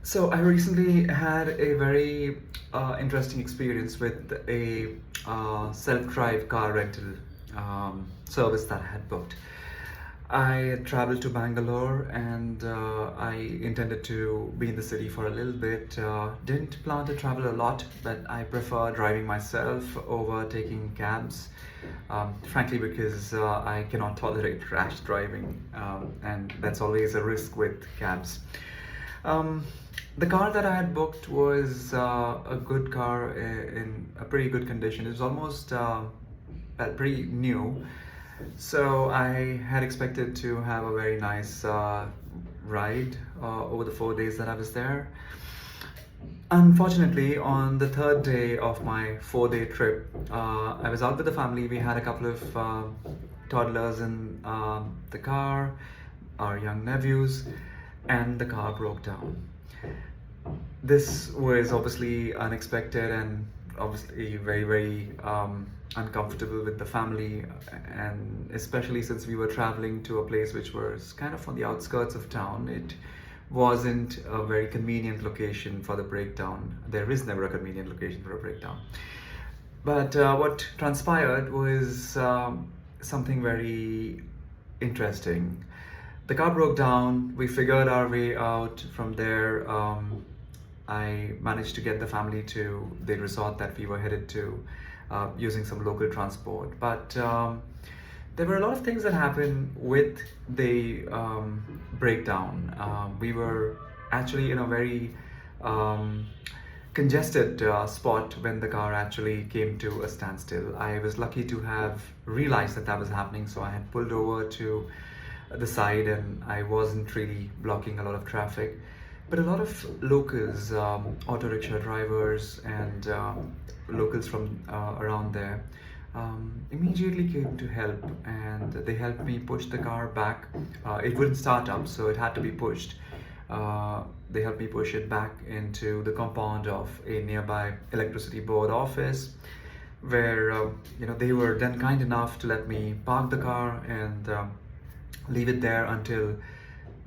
So I recently had a very interesting experience with a self-drive car rental service that I had booked. I had traveled to Bangalore and I intended to be in the city for a little bit. Didn't plan to travel a lot, but I prefer driving myself over taking cabs. Frankly, because I cannot tolerate rash driving, and that's always a risk with cabs. Um, the car that I had booked was a good car in a pretty good condition. It was almost pretty new. So I had expected to have a very nice ride over the 4 days that I was there. Unfortunately, on the third day of my 4 day trip, I was out with the family. We had a couple of toddlers in the car, our young nephews, and the car broke down. This was obviously unexpected and obviously very uncomfortable with the family, and especially since we were traveling to a place which was kind of on the outskirts of town. It wasn't a very convenient location for the breakdown. There is never a convenient location for a breakdown. But what transpired was something very interesting. The car broke down. We figured our way out from there. I managed to get the family to the resort that we were headed to using some local transport. But there were a lot of things that happened with the breakdown. We were actually in a very congested spot when the car actually came to a standstill. I was lucky to have realized that that was happening, so I had pulled over to the side and I wasn't really blocking a lot of traffic. But a lot of locals, auto rickshaw drivers, and locals from around there immediately came to help, and they helped me push the car back. It wouldn't start up, so it had to be pushed. They helped me push it back into the compound of a nearby electricity board office, where they were then kind enough to let me park the car and leave it there until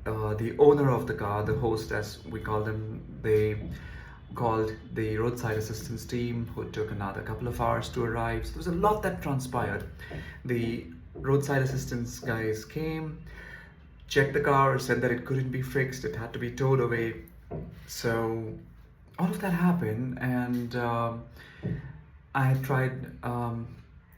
the owner of the car, the host as we call them, they called the roadside assistance team, who took another couple of hours to arrive. So there was a lot that transpired. The roadside assistance guys came, checked the car, said that it couldn't be fixed, it had to be towed away. So all of that happened, and I had tried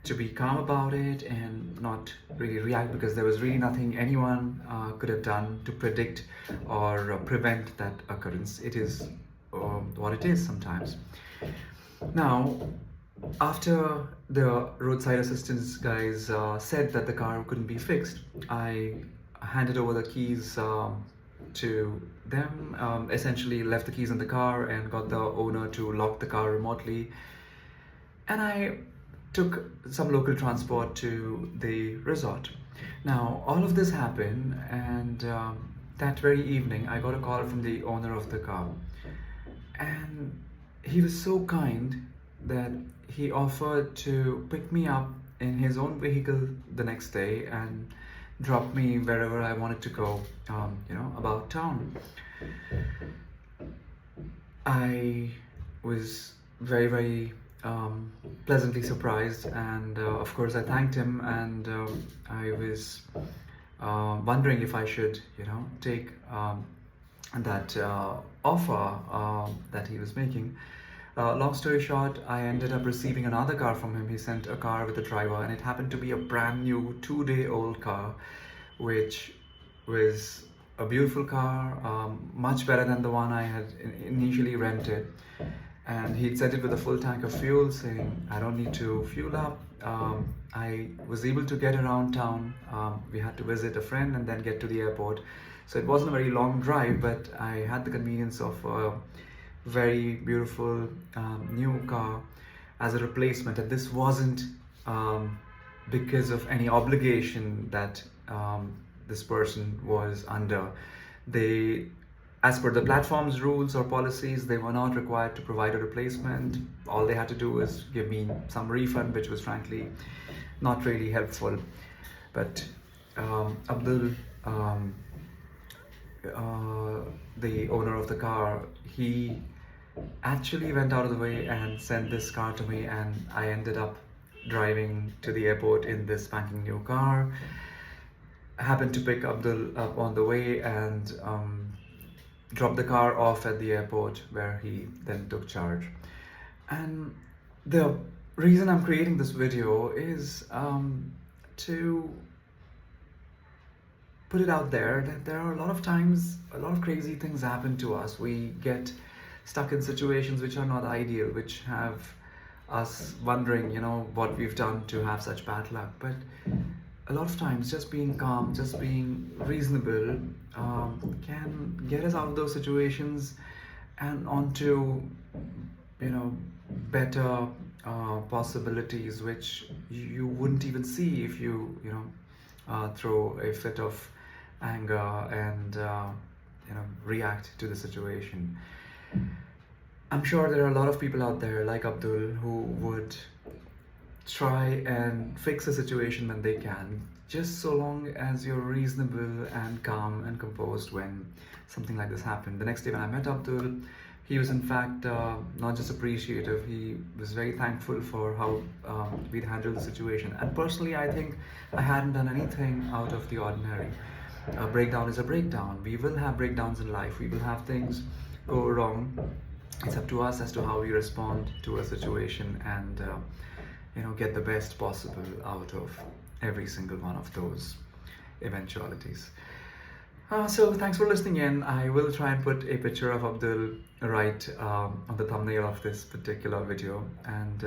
to be calm about it and not really react, because there was really nothing anyone could have done to predict or prevent that occurrence. It is what it is sometimes. Now, after the roadside assistance guys said that the car couldn't be fixed, I handed over the keys to them, essentially left the keys in the car and got the owner to lock the car remotely. And I took some local transport to the resort. Now, all of this happened, and that very evening, I got a call from the owner of the car. And he was so kind that he offered to pick me up in his own vehicle the next day and drop me wherever I wanted to go, about town. I was very pleasantly surprised, and of course I thanked him, and I was wondering if I should take that offer that he was making. Long story short, I ended up receiving another car from him. He sent a car with a driver, and it happened to be a brand new 2-day-old car, which was a beautiful car, much better than the one I had initially rented. And he'd sent it with a full tank of fuel, saying I don't need to fuel up. I was able to get around town. We had to visit a friend and then get to the airport. So it wasn't a very long drive, but I had the convenience of a very beautiful new car as a replacement. And this wasn't because of any obligation that this person was under. They, as per the platform's rules or policies, they were not required to provide a replacement. All they had to do was give me some refund, which was frankly not really helpful. But Abdul the owner of the car, he actually went out of the way and sent this car to me, and I ended up driving to the airport in this spanking new car. I happened to pick Abdul up on the way and dropped the car off at the airport, where he then took charge. And the reason I'm creating this video is to put it out there that there are a lot of times a lot of crazy things happen to us. We get stuck in situations which are not ideal, which have us wondering, what we've done to have such bad luck. But a lot of times, just being calm, just being reasonable, can get us out of those situations and onto, better possibilities which you wouldn't even see if you, throw a fit of anger and react to the situation. I'm sure there are a lot of people out there like Abdul who would try and fix a situation when they can, just so long as you're reasonable and calm and composed when something like this happened. The next day when I met Abdul, he was in fact not just appreciative, he was very thankful for how we'd handled the situation. And personally, I think I hadn't done anything out of the ordinary. A breakdown is a breakdown. We will have breakdowns in life. We will have things go wrong. It's up to us as to how we respond to a situation and get the best possible out of every single one of those eventualities. So thanks for listening in. I will try and put a picture of Abdul right on the thumbnail of this particular video, and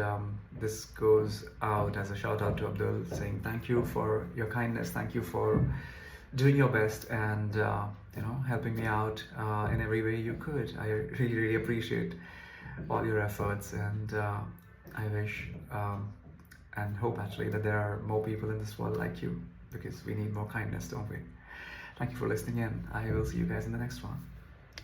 this goes out as a shout out to Abdul, saying thank you for your kindness, thank you for doing your best and helping me out in every way you could. I really appreciate all your efforts, and I wish and hope actually that there are more people in this world like you, because we need more kindness, don't we? Thank you for listening in. I will see you guys in the next one.